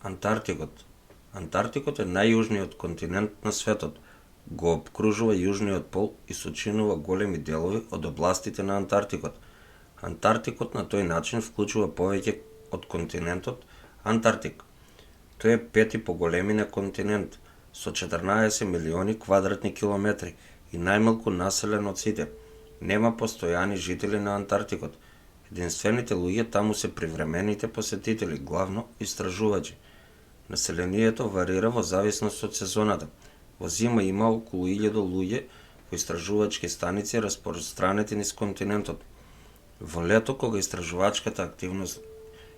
Антарктикот. Антарктикот е најјужниот континент на светот. Го опкружува јужниот пол и сочинува големи делови од областите на Антарктикот. Антарктикот на тој начин вклучува повеќе од континентот Антарктик. Тој е пети по големина континент со 14 милиони квадратни километри и најмалку населен од сите. Нема постојани жители на Антарктикот. Единствените луѓе таму се привремените посетители, главно истражувачи. Населението варира во зависност од сезоната. Во зима има околу 1000 луѓе во истражувачки станици распространети низ континентот. Во лето, кога истражувачката активност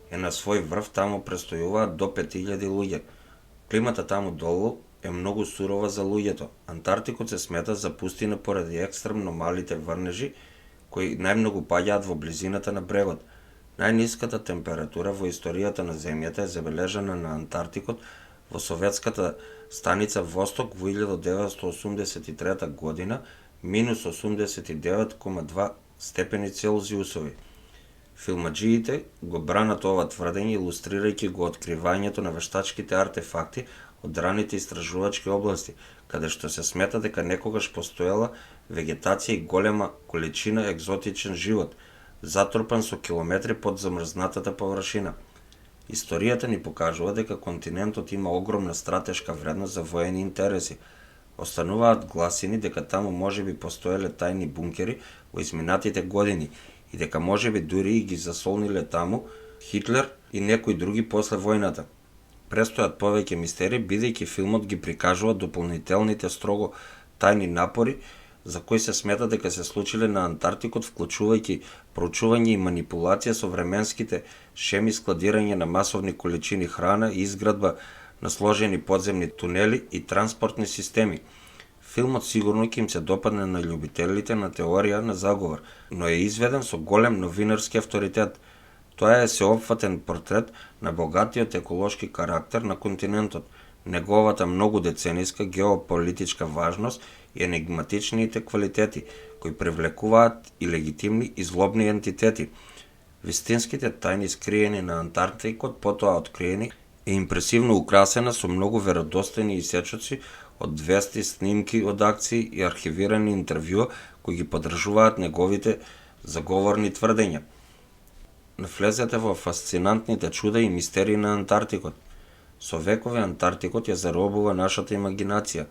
е на свој врв, таму престојуваат до 5000 луѓе. Климата таму долу е многу сурова за луѓето. Антарктикот се смета за пустина поради екстремно малите врнежи кои најмногу паѓаат во близината на брегот. Најниската температура во историјата на земјата е забележана на Антарктикот во советската станица Восток во 1983 година минус 89,2 степени Целзиусови. Филмаџиите го бранат ова тврдење илустрирајќи го откривањето на вештачките артефакти од раните истражувачки области, каде што се смета дека некогаш постоела вегетација и голема количина екзотичен живот, затрпан со километри под замрзнатата површина. Историјата ни покажува дека континентот има огромна стратешка вредност за воени интереси. Остануваат гласини дека таму можеби постоеле тајни бункери во изминатите години и дека можеби дури и ги засолниле таму Хитлер и некои други после војната. Престојат повеќе мистери, бидејќи филмот ги прикажува дополнителните строго тајни напори за кои се смета дека се случиле на Антарктикот, вклучувајќи проучување и манипулација со временските шеми, складирање на масовни количини храна и изградба на сложени подземни тунели и транспортни системи. Филмот сигурно ќе им се допадне на љубителите на теорија на заговор, но е изведен со голем новинарски авторитет. Тоа е сеопфатен портрет на богатиот еколошки карактер на континентот, неговата многу децениска геополитичка важност и енигматичните квалитети, кои привлекуваат и легитимни и злобни ентитети. Вистинските тајни скриени на Антарктикот, потоа откриени, е импресивно украсена со многу веродостојни исечоци од 200 снимки од акции и архивирани интервјуа кои ги поддржуваат неговите заговорни тврдења. Навлезете во фасцинантните чуда и мистерии на Антарктикот. Со векови Антарктикот ја заробува нашата имагинација,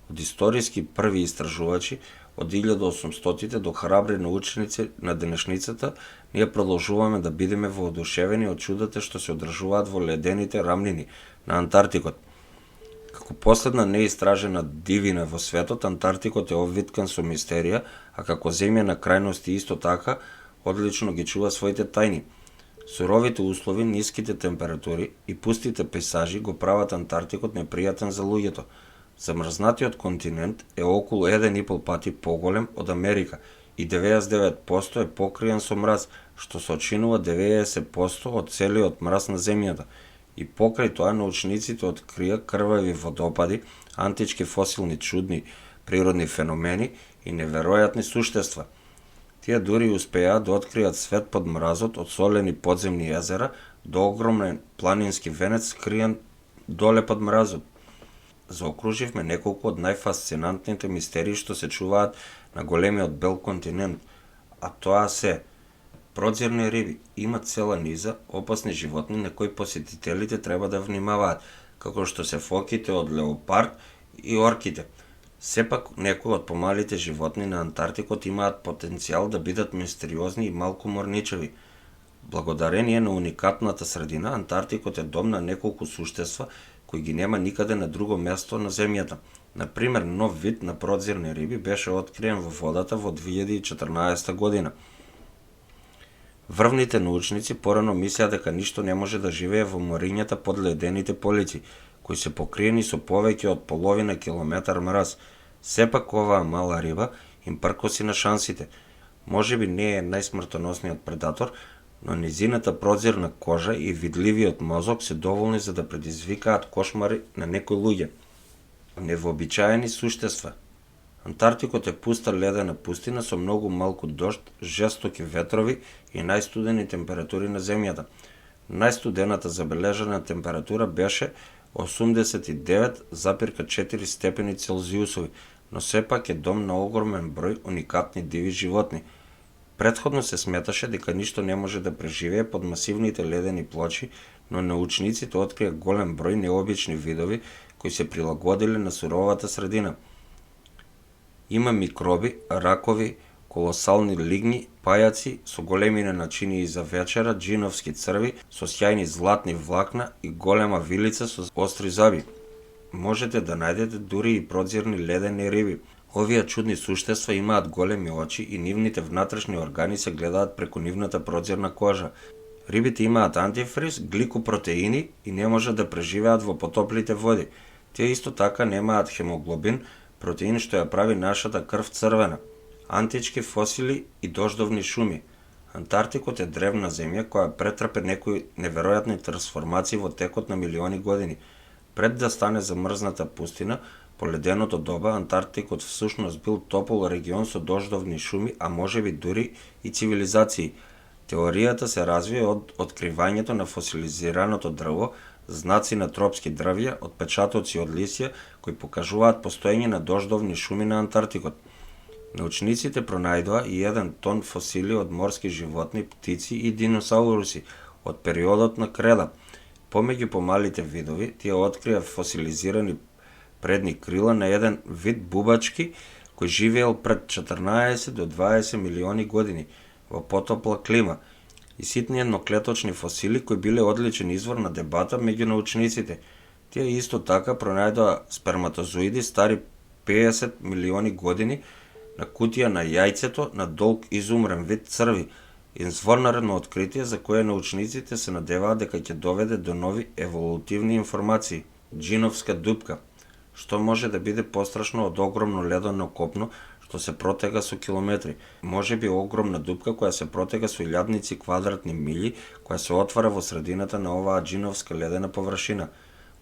од историски први истражувачи од 1800-тите до храбри научници на денешницата, ние продолжуваме да бидеме воодушевени од чудата што се одржуваат во ледените рамнини на Антарктикот. Како последна неистражена дивина во светот, Антарктикот е обвиткан со мистерија, а како земја на крајности исто така одлично ги чува своите тајни. Суровите услови, ниските температури и пустите пейзажи го прават Антарктикот непријатен за луѓето. Замрзнатиот континент е околу 1,5 пати поголем од Америка и 99% е покриен со мраз, што сочинува 90% од целиот мраз на земјата. И покрај тоа научниците открија крвави водопади, антички фосилни чудни природни феномени и неверојатни суштества. Тие дури успеа да откријат свет под мразот од солени подземни езера до огромен планински венец скриен доле под мразот. Заокруживме неколку од најфасцинантните мистерии што се чуваат на големиот бел континент, а тоа се продзирни риби, имат цела низа опасни животни на кои посетителите треба да внимаваат, како што се фоките од леопард и орките. Сепак, некои од помалите животни на Антарктикот имаат потенцијал да бидат мистериозни и малку морничеви. Благодарение на уникатната средина, Антарктикот е дом на неколку суштества кои ги нема никаде на друго место на земјата. Например, нов вид на продзирни риби беше откриен во водата во 2014 година. Врвните научници порано мислеа дека ништо не може да живее во морињата под ледените полици, кои се покриени со повеќе од половина километар мраз. Сепак оваа мала риба им пркоси на шансите. Можеби не е најсмртоносниот предатор, но низината продзирна кожа и видливиот мозок се доволни за да предизвикаат кошмари на некои луѓе. Невообичаени суштества. Антарктикот е пуста ледена пустина со многу малку дожд, жестоки ветрови и најстудени температури на земјата. Најстудената забележана температура беше 89,4 степени Целзиусови, но сепак е дом на огромен број уникатни диви животни. Претходно се сметаше дека ништо не може да преживее под масивните ледени плочи, но научниците открија голем број необични видови кои се прилагодиле на суровата средина. Има микроби, ракови, колосални лигни, пајаци со големина начинии за вечера, джиновски црви со сјајни златни влакна и голема вилица со остри зъби. Можете да најдете дури и продзирни ледени риби. Овие чудни суштества имаат големи очи и нивните внатрешни органи се гледаат преку нивната продзирна кожа. Рибите имаат антифриз, гликопротеини и не можат да преживеат во потоплите води. Тие исто така немаат хемоглобин, протеин што ја прави нашата крв црвена. Антички фосили и дождовни шуми. Антарктикот е древна земја која претрпе некои неверојатни трансформации во текот на милиони години. Пред да стане замрзната пустина, по леденото доба Антарктикот всушност бил топол регион со дождовни шуми, а можеби дури и цивилизации. Теоријата се развие од откривањето на фосилизираното дрво, знаци на тропски дрвја, отпечатоци од лисја кои покажуваат постоење на дождовни шуми на Антарктикот. Научниците пронајдоа и 1 тон фосили од морски животни, птици и диносауруси од периодот на креда. Помеѓу помалите видови, тие открија фосилизирани предни крила на еден вид бубачки кој живеел пред 14 до 20 милиони години во потопла клима, и ситни едноклеточни фосили кои биле одличен извор на дебата меѓу научниците. Тие исто така пронајдоа сперматозоиди стари 50 милиони години на кутија на јајцето на долг изумрен вид црви, извонредно откритие за кое научниците се надеваат дека ќе доведе до нови еволутивни информации. Джиновска дупка, што може да биде пострашно од огромно ледено копно што се протега со километри. Можеби огромна дупка која се протега со илјадници квадратни милји, која се отвара во средината на оваа джиновска ледена површина.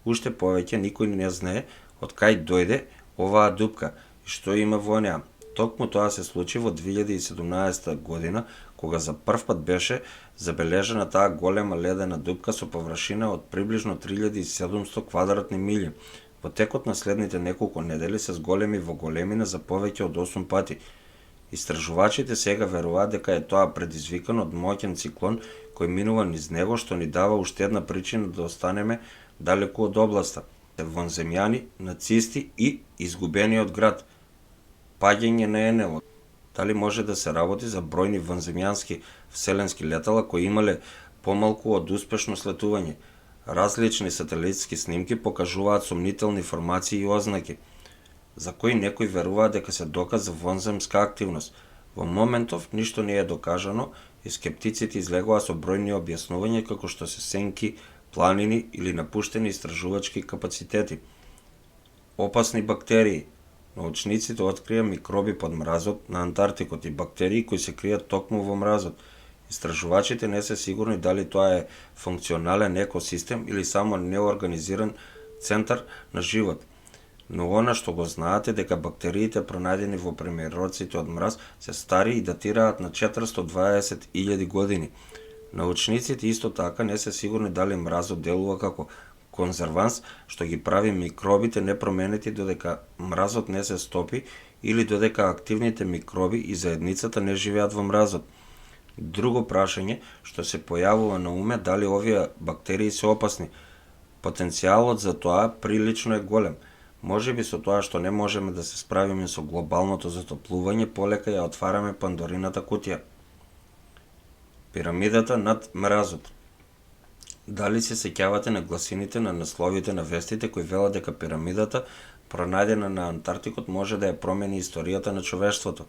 Уште повеќе никој не знае од кај дојде оваа дупка и што има во неа. Токму тоа се случи во 2017 година, кога за прв пат беше забележана таа голема ледена дупка со површина од приближно 3700 квадратни милји. Во текот на следните неколку недели се зголеми во големина за повеќе од 8 пати. Истражувачите сега веруваат дека е тоа предизвикано од моќен циклон кој минува низ него, што ни дава уште една причина да останеме далеку од областа. Вонземјани, нацисти и изгубениот град. Паѓање на НЛО. Дали може да се работи за бројни вонземјански вселенски летала кои имале помалку од успешно слетување? Различни сателитски снимки покажуваат сомнителни формации и ознаки, за кои некои веруваат дека се доказ за вонземска активност. Во моментов ништо не е докажано и скептиците излегоа со бројни објаснувања како што се сенки, планини или напуштени истражувачки капацитети. Опасни бактерии. Научниците открија микроби под мразот на Антарктикот и бактерии кои се кријат токму во мразот. Истражувачите не се сигурни дали тоа е функционален екосистем или само неорганизиран центар на живот. Но она што го знаат е дека бактериите пронајдени во премироците од мраз се стари и датираат на 420.000 години. Научниците исто така не се сигурни дали мразот делува како конзерванс што ги прави микробите непроменети додека мразот не се стопи или додека активните микроби и заедницата не живеат во мразот. Друго прашање што се појавува на уме дали овие бактерии се опасни. Потенцијалот за тоа прилично е голем. Можеби со тоа што не можеме да се справиме со глобалното затоплување, полека ја отвараме Пандорината кутија. Пирамидата над мразот. Дали се сеќавате на гласините на насловите на вестите кои велат дека пирамидата, пронајдена на Антарктикот, може да ја промени историјата на човештвото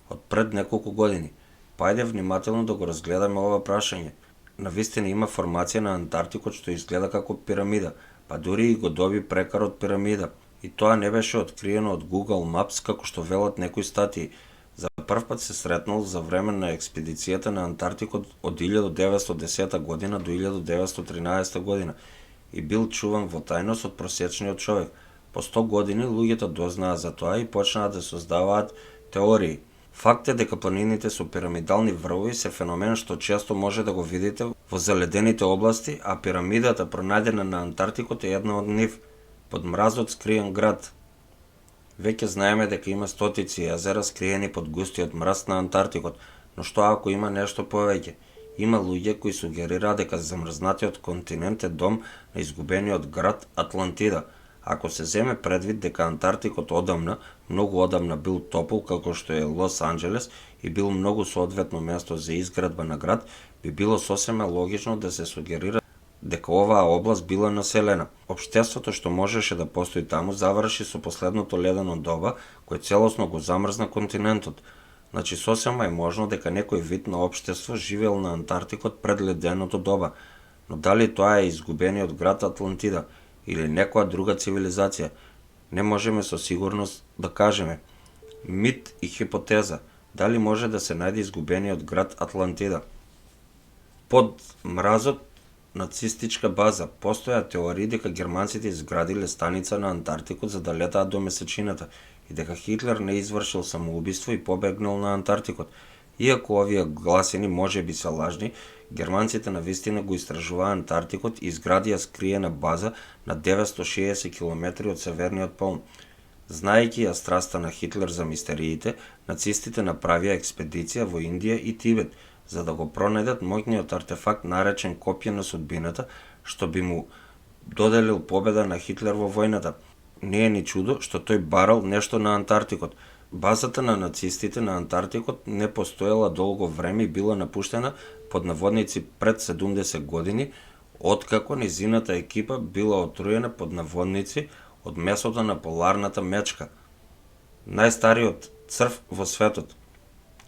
од пред неколку години? Пајде внимателно да го разгледаме ова прашање. Навистина има формација на Антарктикот што изгледа како пирамида, па дури и го доби прекарот пирамида. И тоа не беше откриено од Google Maps како што велат некои статии. За прв пат се сретнал за време на експедицијата на Антарктикот од 1910 година до 1913 година и бил чуван во тајност од просечниот човек. По 100 години луѓето дознаа за тоа и почнаа да создаваат теории. Факт е дека планините со пирамидални врвови се феномен што често може да го видите во заледените области, а пирамидата пронајдена на Антарктикот е една од нив, под мразот скриен град. Веќе знаеме дека има стотици езера скриени под густиот мраз на Антарктикот, но што ако има нешто повеќе? Има луѓе кои сугерираат дека замрзнатиот континент е дом на изгубениот град Атлантида. Ако се земе предвид дека Антарктикот одамна, многу одамна бил топол како што е Лос Анџелес и бил многу соодветно место за изградба на град, би било сосема логично да се сугерира дека оваа област била населена. Општеството што можеше да постои таму заврши со последното ледено доба, кој целосно го замрзна континентот. Значи сосема е можно дека некој вид на општество живеел на Антарктикот пред леденото доба, но дали тоа е изгубениот град Атлантида или некоја друга цивилизација, не можеме со сигурност да кажеме. Мит и хипотеза, дали може да се најде изгубениот град Атлантида? Под мразот нацистичка база постоја теории дека германците изградиле станица на Антарктикот за да летаат до месечината и дека Хитлер не извршил самоубиство и побегнал на Антарктикот. Иако овие гласини можеби се лажни, германците навистина го истражуваа Антарктикот и изградија скриена база на 960 км од северниот пол. Знаејќи ја страста на Хитлер за мистериите, нацистите направија експедиција во Индија и Тибет, за да го пронајдат моќниот артефакт наречен Копје на судбината, што би му доделил победа на Хитлер во војната. Не е ни чудо што тој барал нешто на Антарктикот. Базата на нацистите на Антарктикот не постоела долго време и била напуштена под наводници пред 70 години, откако низината екипа била отруена под наводници од месото на поларната мечка, најстариот црв во светот.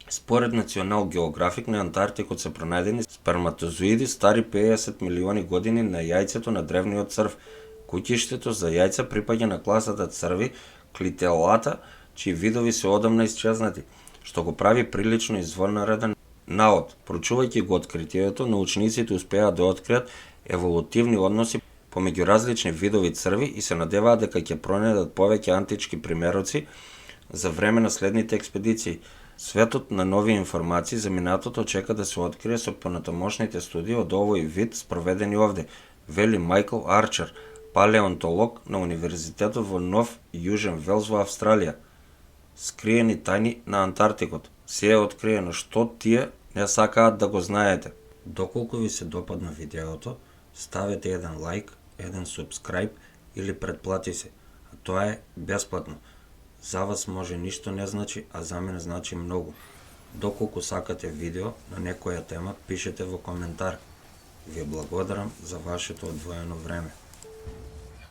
Според Национал Географик на Антарктикот се пронајдени сперматозоиди стари 50 милиони години на јајцето на древниот црв. Куќиштето за јајца припаѓа на класата црви клителата, чии видови се одамна исчезнати, што го прави прилично извонреден наод. Проучувајќи го откритието, научниците успеа да откријат еволутивни односи помеѓу различни видови црви и се надеваат дека ќе пронајдат повеќе антички примероци за време на следните експедиции. Светот на нови информации за минатото чека да се открие со понатамошните студии од овој вид спроведени овде, вели Майкл Арчер, палеонтолог на Универзитетот во Нов Јужен Велс во Австралија. Скриени тајни на Антарктикот. Се е откриено што тие не сакаат да го знаете. Доколку ви се допадна видеото, ставете еден лайк, еден субскрайб или претплати се. А тоа е бесплатно. За вас може ништо не значи, а за мене значи многу. Доколку сакате видео на некоја тема, пишете во коментар. Ви благодарам за вашето одвоено време.